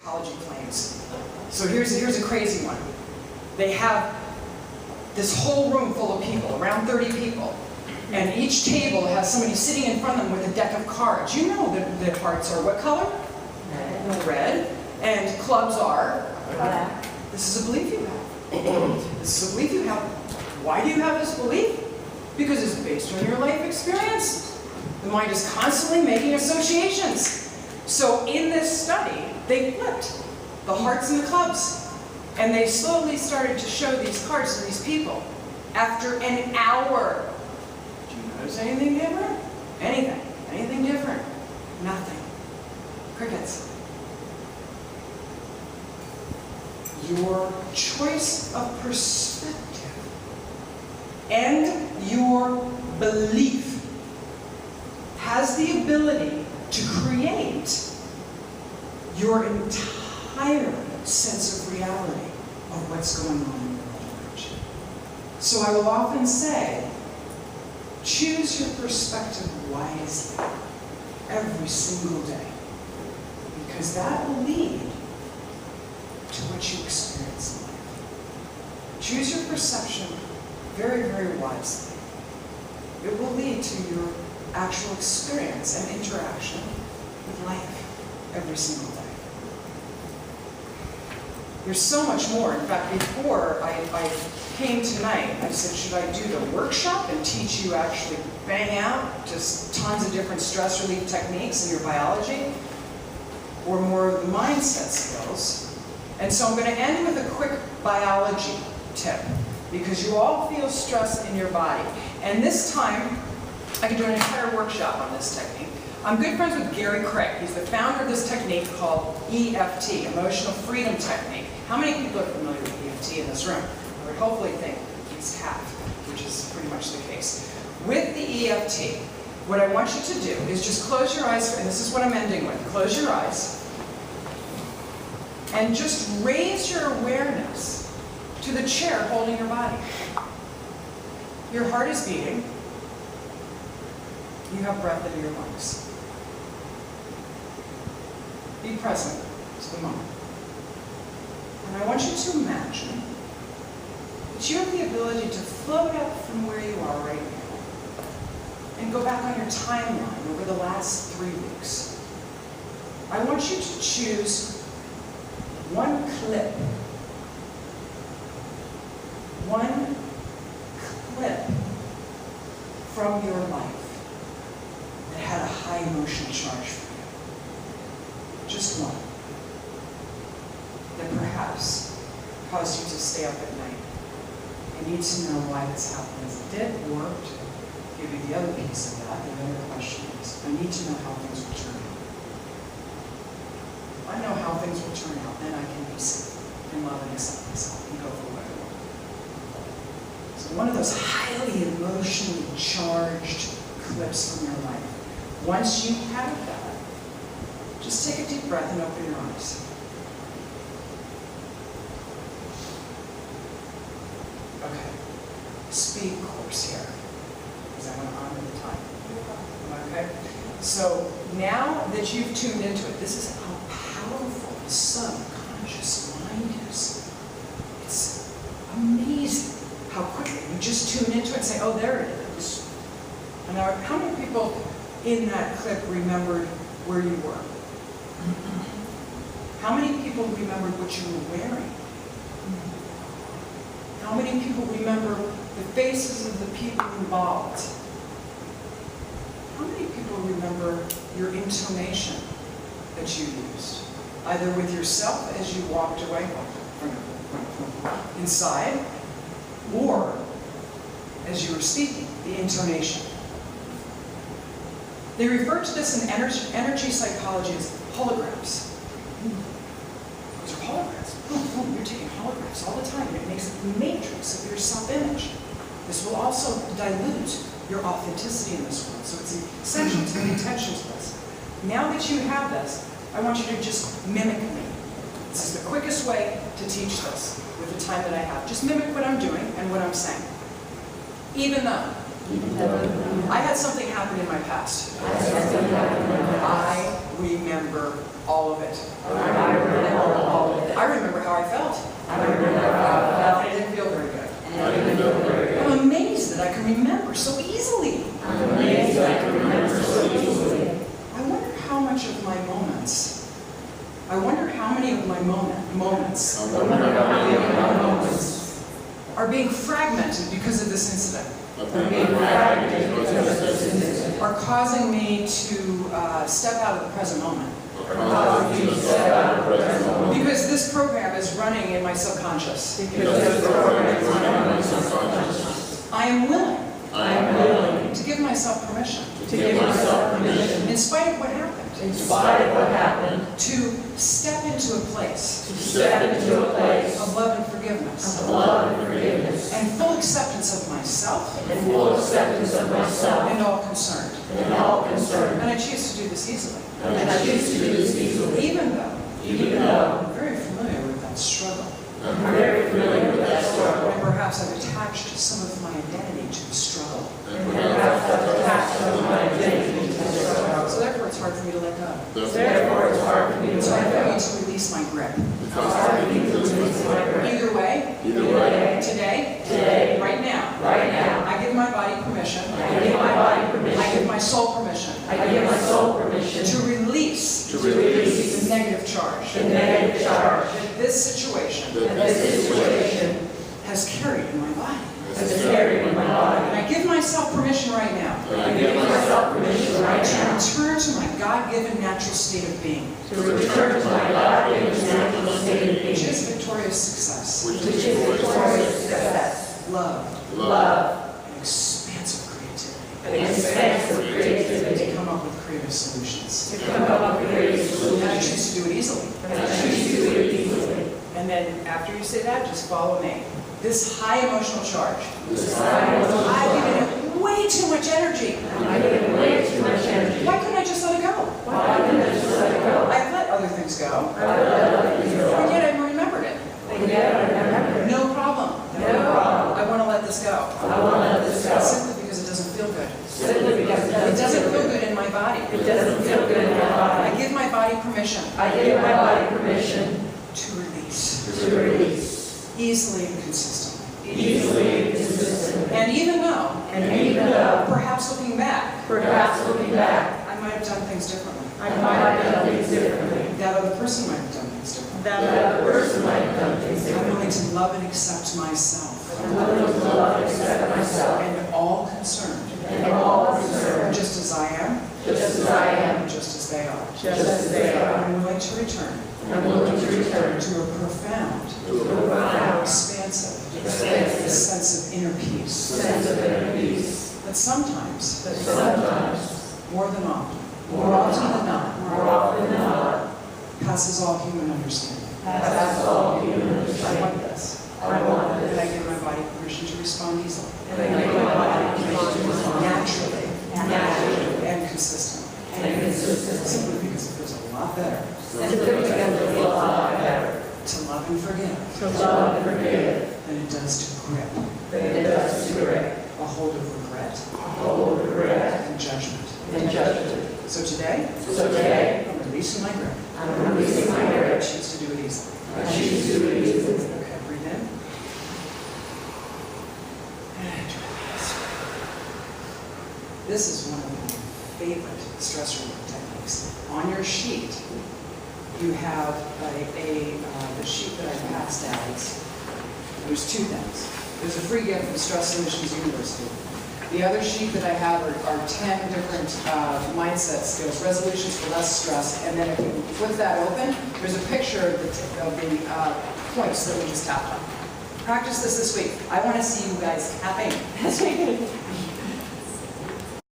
Psychology claims. So here's a crazy one. They have this whole room full of people, around 30 people, and each table has somebody sitting in front of them with a deck of cards. You know that the cards are what color? Red. And clubs are? Black. This is a belief you have. This is a belief you have. Why do you have this belief? Because it's based on your life experience. The mind is constantly making associations. So in this study, they flipped the hearts and the clubs. And they slowly started to show these cards to these people. After an hour, do you notice anything different? Anything? Anything different? Nothing. Crickets. Your choice of perspective and your belief has the ability to create your entire sense of reality of what's going on in your world. So I will often say, choose your perspective wisely every single day, because that will lead to what you experience in life. Choose your perception very, very wisely. It will lead to your actual experience and interaction with life every single day. There's so much more. In fact, before I came tonight, I said, should I do the workshop and teach you actually bang out just tons of different stress relief techniques in your biology, or more of the mindset skills? And so I'm going to end with a quick biology tip, because you all feel stress in your body. And this time, I can do an entire workshop on this technique. I'm good friends with Gary Craig. He's the founder of this technique called EFT, Emotional Freedom Technique. How many people are familiar with EFT in this room? I would hopefully think at least half, which is pretty much the case. With the EFT, what I want you to do is just close your eyes, and this is what I'm ending with. Close your eyes, and just raise your awareness to the chair holding your body. Your heart is beating. You have breath in your lungs. Be present to the moment. And I want you to imagine that you have the ability to float up from where you are right now and go back on your timeline over the last 3 weeks. I want you to choose one clip from your life that had a high emotional charge for you. Just one. That perhaps caused you to stay up at night. I need to know why this happened as it did, or to give you the other piece of that, the other question is, I need to know how things will turn out. If I know how things will turn out, then I can be safe and love and accept myself and go for what I want. So one of those highly emotionally charged clips from your life. Once you have that, just take a deep breath and open your eyes. Okay, speed course here, because I want to honor the time. Okay, so now that you've tuned into it, this is how powerful the subconscious mind is. It's amazing how quickly you just tune into it and say, oh, there it is. And now, how many people in that clip remembered where you were? How many people remembered what you were wearing? How many people remember the faces of the people involved? How many people remember your intonation that you used, either with yourself as you walked away from inside, or as you were speaking, the intonation? They refer to this in energy psychology as holograms. Those are holograms. You're taking holograms all the time, and it makes a matrix of your self-image. This will also dilute your authenticity in this world, so it's essential to pay attention to this. Now that you have this, I want you to just mimic me. This is the quickest way to teach this with the time that I have. Just mimic what I'm doing and what I'm saying. Even though I had something happen in my past. I remember all of it. how many of my moments are being fragmented because of this incident. Are causing me to step out of the present moment. Because this program is running in my subconscious. I am willing to give myself permission. In spite of what happened. To step into a place. Of love and forgiveness. And full acceptance of myself. And all concerned. And I choose to do this easily. Even though I'm very familiar with that struggle. And perhaps I've attached some of my identity to the struggle. So therefore it's hard for me to let go. It's hard for me to release my grip. Either way, today, right now, I give my body permission. I give my soul permission. To release the negative charge. That this situation has carried in my body. And I give myself permission right now. To return to my God-given natural state of being. Which is victorious success. Love. And expansive creativity. To come up with creative solutions. And I choose to do it easily. And then after you say that, just follow me. This high emotional charge. I've given it way too much energy. Why couldn't I just let it go? I've let other things go. And yet I remembered it. No problem. I want to let this go. Simply because it doesn't feel good. It doesn't feel good in my body. I give my body permission. To release. Easily and consistently. And even though, perhaps looking back, I might have done things differently. That other person might have done things differently. I'm willing to love and accept myself. And all concerned. Just as I am. Just as they are. I'm willing to return. To a profound, expansive sense of inner peace. But sometimes, more often than not, passes all human understanding. I want this. And I give my body permission to respond easily. Naturally. And consistently. Simply because it feels a lot better. To love and forgive. Than it does to grip. A hold of regret. And judgment. So today, I'm releasing my grip. I choose to do it easily. Okay, breathe in. And release. This is one of my favorite stress relief techniques. On your sheet, you have the sheet that I passed out. There's two things. There's a free gift from Stress Solutions University. The other sheet that I have are 10 different mindset skills, resolutions for less stress, and then if you flip that open, there's a picture of the points that we just tapped on. Practice this week. I want to see you guys tapping this week.